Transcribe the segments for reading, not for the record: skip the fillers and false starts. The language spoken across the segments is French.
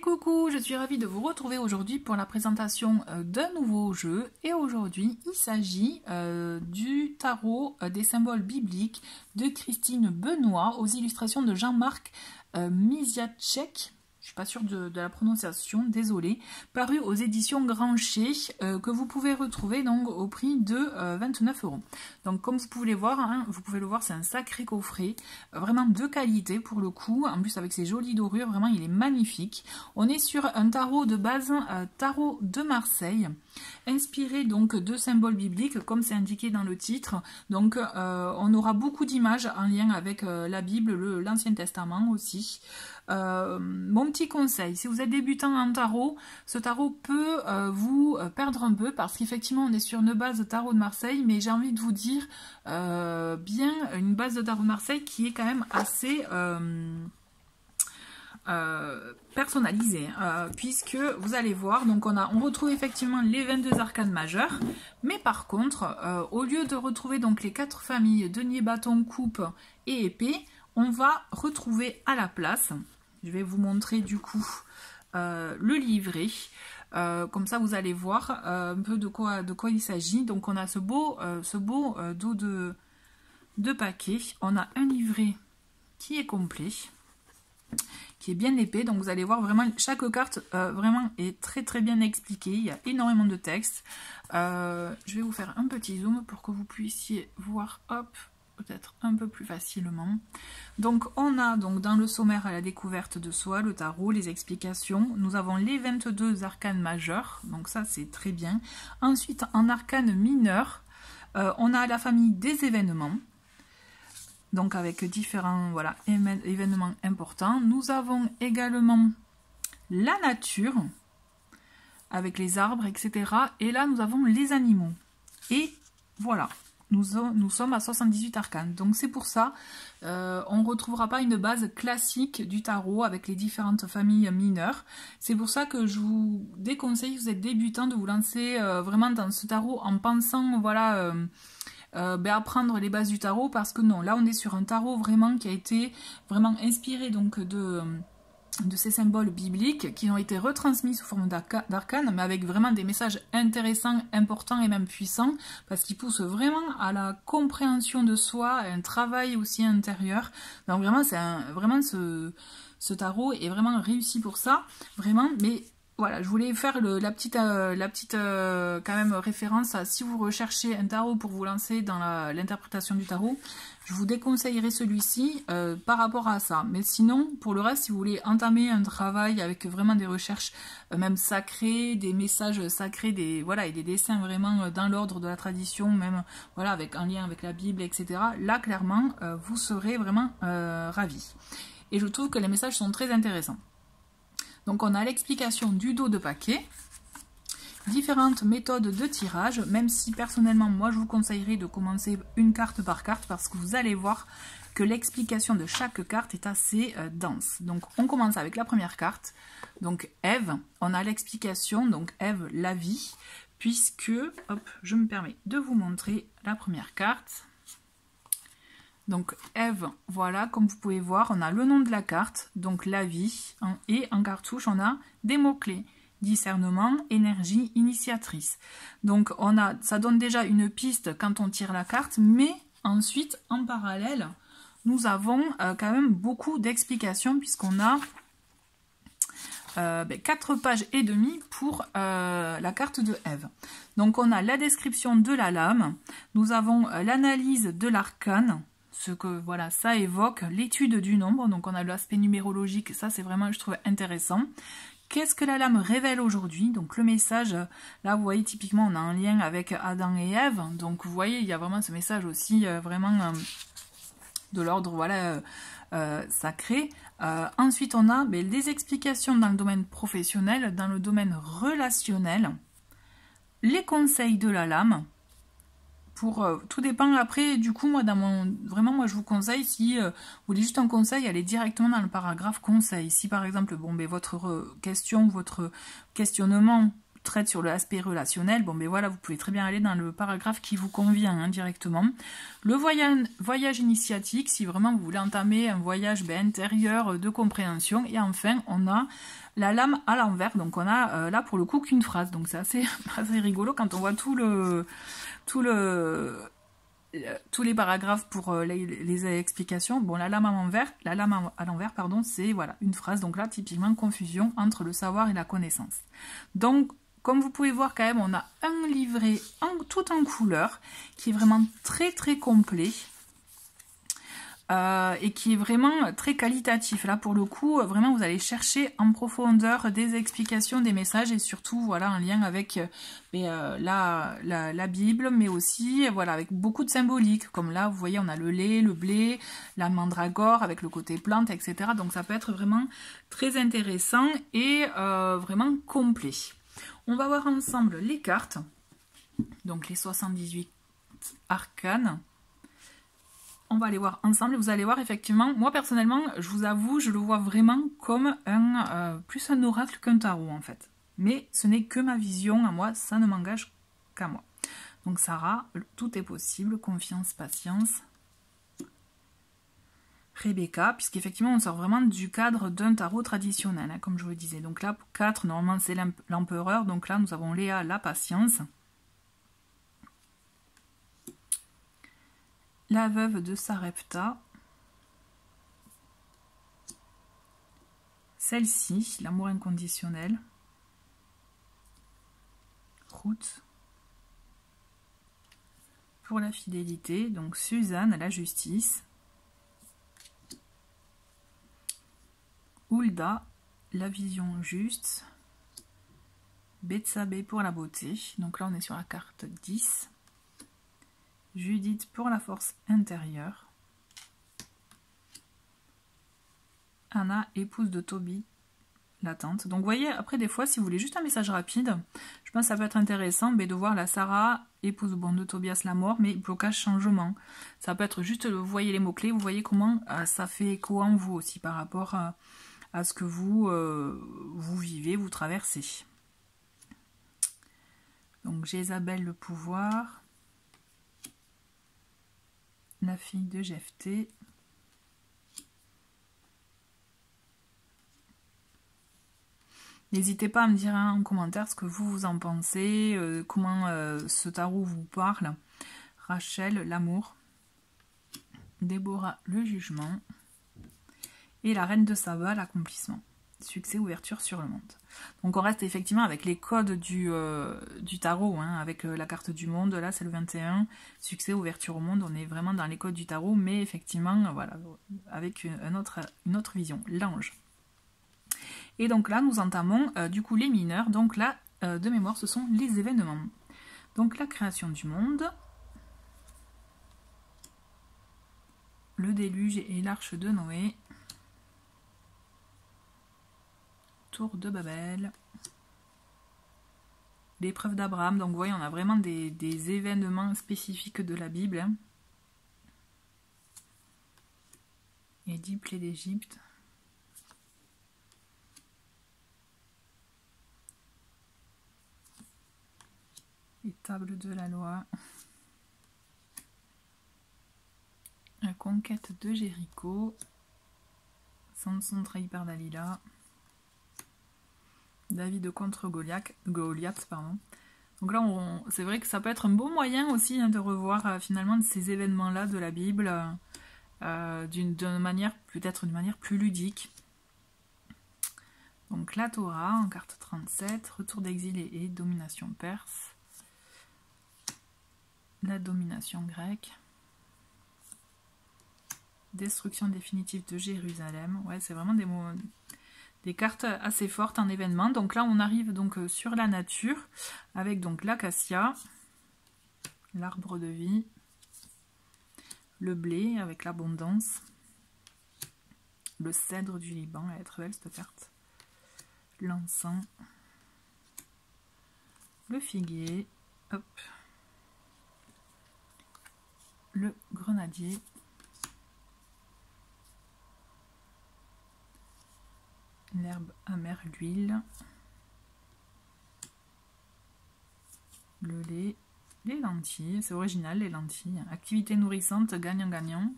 Et coucou, je suis ravie de vous retrouver aujourd'hui pour la présentation d'un nouveau jeu. Et aujourd'hui, il s'agit du tarot des symboles bibliques de Christine Benoît aux illustrations de Jean-Marc Misiacek. Je suis pas sûre de la prononciation, désolée, paru aux éditions Grancher, que vous pouvez retrouver donc au prix de 29 €. Donc comme vous pouvez le voir, c'est un sacré coffret, vraiment de qualité pour le coup, en plus avec ses jolies dorures, vraiment il est magnifique. On est sur un tarot de base, tarot de Marseille, inspiré donc de symboles bibliques, comme c'est indiqué dans le titre. Donc on aura beaucoup d'images en lien avec la Bible, l'Ancien Testament aussi. Mon petit conseil, si vous êtes débutant en tarot, ce tarot peut vous perdre un peu parce qu'effectivement on est sur une base de tarot de Marseille, mais j'ai envie de vous dire bien une base de tarot de Marseille qui est quand même assez personnalisée, puisque vous allez voir, donc on retrouve effectivement les 22 arcanes majeures, mais par contre au lieu de retrouver donc les 4 familles denier, bâton, coupe et épée, on va retrouver à la place, je vais vous montrer du coup le livret, comme ça vous allez voir un peu de quoi il s'agit. Donc on a ce beau dos de paquet, on a un livret qui est complet, qui est bien épais, donc vous allez voir vraiment chaque carte vraiment est très bien expliquée, il y a énormément de texte. Je vais vous faire un petit zoom pour que vous puissiez voir, hop, peut-être un peu plus facilement. Donc on a donc dans le sommaire à la découverte de soi, le tarot, les explications, nous avons les 22 arcanes majeures, donc ça c'est très bien. Ensuite en arcane mineur, on a la famille des événements, donc avec différents événements importants. Nous avons également la nature, avec les arbres, etc. Et là nous avons les animaux. Et voilà. Nous sommes à 78 arcanes, donc c'est pour ça on ne retrouvera pas une base classique du tarot avec les différentes familles mineures. C'est pour ça que je vous déconseille, si vous êtes débutant, de vous lancer vraiment dans ce tarot en pensant apprendre les bases du tarot, parce que non, là on est sur un tarot vraiment qui a été vraiment inspiré donc de ces symboles bibliques qui ont été retransmis sous forme d'arcanes, mais avec vraiment des messages intéressants, importants et même puissants, parce qu'ils poussent vraiment à la compréhension de soi, à un travail aussi intérieur. Donc vraiment, ce tarot est vraiment réussi pour ça, vraiment. Mais voilà, je voulais faire la petite quand même référence à, si vous recherchez un tarot pour vous lancer dans l'interprétation du tarot, je vous déconseillerais celui-ci par rapport à ça. Mais sinon, pour le reste, si vous voulez entamer un travail avec vraiment des recherches même sacrées, des messages sacrés, et des dessins vraiment dans l'ordre de la tradition, même voilà, en lien avec la Bible, etc. Là, clairement, vous serez vraiment ravis. Et je trouve que les messages sont très intéressants. Donc on a l'explication du dos de paquet, différentes méthodes de tirage, même si personnellement moi je vous conseillerais de commencer une carte par carte, parce que vous allez voir que l'explication de chaque carte est assez dense. Donc on commence avec la première carte, donc Ève, on a l'explication, donc Ève, la vie, puisque, hop, je me permets de vous montrer la première carte. Donc Ève, voilà, comme vous pouvez voir, on a le nom de la carte, donc la vie, et en cartouche on a des mots-clés, discernement, énergie, initiatrice. Donc ça donne déjà une piste quand on tire la carte, mais ensuite en parallèle, nous avons quand même beaucoup d'explications, puisqu'on a 4 pages et demie pour la carte de Ève. Donc on a la description de la lame, nous avons l'analyse de l'arcane, ce que voilà, ça évoque, l'étude du nombre, donc on a l'aspect numérologique, ça c'est vraiment, je trouve, intéressant. Qu'est-ce que la lame révèle aujourd'hui? Donc le message, là vous voyez typiquement on a un lien avec Adam et Ève, donc vous voyez il y a vraiment ce message aussi vraiment de l'ordre voilà sacré. Ensuite on a des explications dans le domaine professionnel, dans le domaine relationnel, les conseils de la lame. Tout dépend après, du coup, moi, moi, je vous conseille, si vous voulez juste un conseil, allez directement dans le paragraphe conseil. Si par exemple, votre question, votre questionnement, traite sur l'aspect relationnel, bon ben voilà, vous pouvez très bien aller dans le paragraphe qui vous convient hein, directement. Le voyage initiatique, si vraiment vous voulez entamer un voyage intérieur de compréhension. Et enfin, on a la lame à l'envers, donc on a là pour le coup qu'une phrase, donc c'est assez rigolo quand on voit tous les paragraphes pour les explications. Bon, la lame à l'envers, pardon, c'est voilà une phrase. Donc là, typiquement, confusion entre le savoir et la connaissance. Donc, comme vous pouvez voir, quand même, on a un livret tout en couleur qui est vraiment très très complet. Et qui est vraiment très qualitatif. Là, pour le coup, vraiment, vous allez chercher en profondeur des explications, des messages et surtout, voilà, en lien avec la Bible, mais aussi, voilà, avec beaucoup de symbolique. Comme là, vous voyez, on a le lait, le blé, la mandragore avec le côté plante, etc. Donc, ça peut être vraiment très intéressant et vraiment complet. On va voir ensemble les cartes. Donc, les 78 arcanes. On va aller voir ensemble et vous allez voir effectivement, moi personnellement, je vous avoue, je le vois vraiment comme plus un oracle qu'un tarot en fait. Mais ce n'est que ma vision à moi, ça ne m'engage qu'à moi. Donc Sarah, tout est possible, confiance, patience. Rebecca, puisqu'effectivement on sort vraiment du cadre d'un tarot traditionnel, hein, comme je vous le disais. Donc là, 4, normalement c'est l'empereur, donc là nous avons Léa, la patience. La veuve de Sarepta. Celle-ci, l'amour inconditionnel. Ruth. Pour la fidélité, donc Suzanne, la justice. Hulda, la vision juste. Bethsabée pour la beauté. Donc là, on est sur la carte 10. Judith pour la force intérieure. Anna, épouse de Toby, la tante. Donc vous voyez, après des fois, si vous voulez juste un message rapide, je pense que ça peut être intéressant de voir la Sarah, épouse de Tobias la mort, mais blocage changement. Ça peut être juste, vous voyez les mots-clés, vous voyez comment ça fait écho en vous aussi par rapport à ce que vous vivez, vous traversez. Donc Jézabel, le pouvoir. La fille de Jephthé. N'hésitez pas à me dire en commentaire ce que vous en pensez, comment ce tarot vous parle. Rachel, l'amour. Déborah, le jugement. Et la reine de Saba, l'accomplissement. Succès, ouverture sur le monde. Donc on reste effectivement avec les codes du tarot, hein, avec la carte du monde, là c'est le 21, succès, ouverture au monde, on est vraiment dans les codes du tarot, mais effectivement, voilà, avec une autre vision, l'ange. Et donc là, nous entamons du coup les mineurs, donc là, de mémoire, ce sont les événements. Donc la création du monde, le déluge et l'arche de Noé, Tour de Babel, l'épreuve d'Abraham. Donc vous voyez, on a vraiment des événements spécifiques de la Bible. Hein. Édipe, plaie d'Égypte. Les tables de la loi. La conquête de Jéricho. Samson trahi par Dalila. David contre Goliath, pardon. Donc là, c'est vrai que ça peut être un bon moyen aussi hein, de revoir finalement ces événements-là de la Bible d'une manière, peut-être d'une manière plus ludique. Donc la Torah en carte 37, retour d'exil et domination perse. La domination grecque. Destruction définitive de Jérusalem. Ouais, c'est vraiment des cartes assez fortes en événement. Donc là, on arrive donc sur la nature avec donc l'acacia, l'arbre de vie, le blé avec l'abondance, le cèdre du Liban, elle est très belle cette carte, l'encens, le figuier, hop, le grenadier, l'herbe amère, l'huile, le lait, les lentilles, c'est original les lentilles. Activité nourrissante, gagnant-gagnant.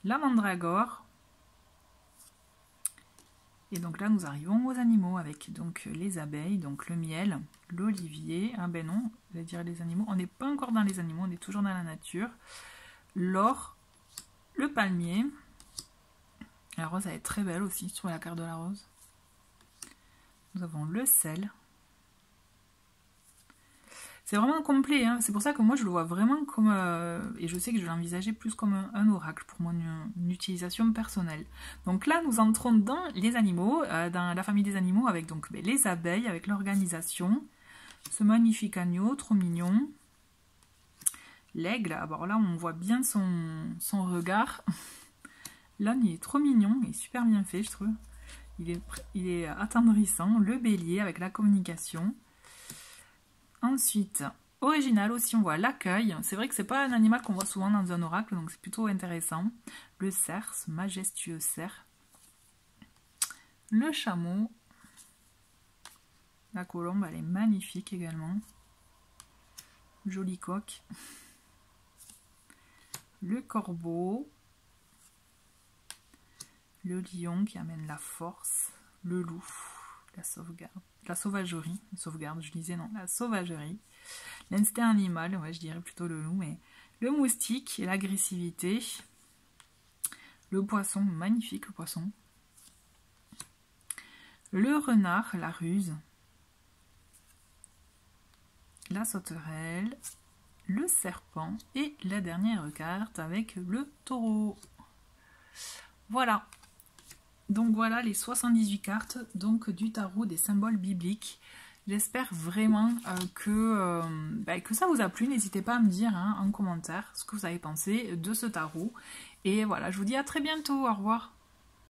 La mandragore. Et donc là, nous arrivons aux animaux avec donc les abeilles, donc le miel, l'olivier. Ah ben non, je vais dire les animaux. On n'est pas encore dans les animaux, on est toujours dans la nature. L'or, le palmier. La rose, elle est très belle aussi sur la carte de la rose. Nous avons le sel. C'est vraiment complet, hein. C'est pour ça que moi je le vois vraiment comme, et je sais que je l'envisageais plus comme un oracle pour mon utilisation personnelle. Donc là nous entrons dans les animaux, dans la famille des animaux avec donc les abeilles, avec l'organisation, ce magnifique agneau, trop mignon. L'aigle, alors là on voit bien son regard. L'âne il est trop mignon, il est super bien fait je trouve. Il est attendrissant. Le bélier avec la communication. Ensuite, original aussi, on voit l'accueil. C'est vrai que c'est pas un animal qu'on voit souvent dans un oracle, donc c'est plutôt intéressant. Le cerf, ce majestueux cerf. Le chameau. La colombe, elle est magnifique également. Joli coq. Le corbeau. Le lion qui amène la force. Le loup. La sauvegarde. La sauvagerie, sauvegarde, je disais non, la sauvagerie, l'instinct animal, ouais, je dirais plutôt le loup, mais le moustique et l'agressivité, le poisson, magnifique le poisson, le renard, la ruse, la sauterelle, le serpent et la dernière carte avec le taureau. Voilà. Donc voilà les 78 cartes donc, du tarot des symboles bibliques. J'espère vraiment que ça vous a plu. N'hésitez pas à me dire en commentaire ce que vous avez pensé de ce tarot. Et voilà, je vous dis à très bientôt. Au revoir.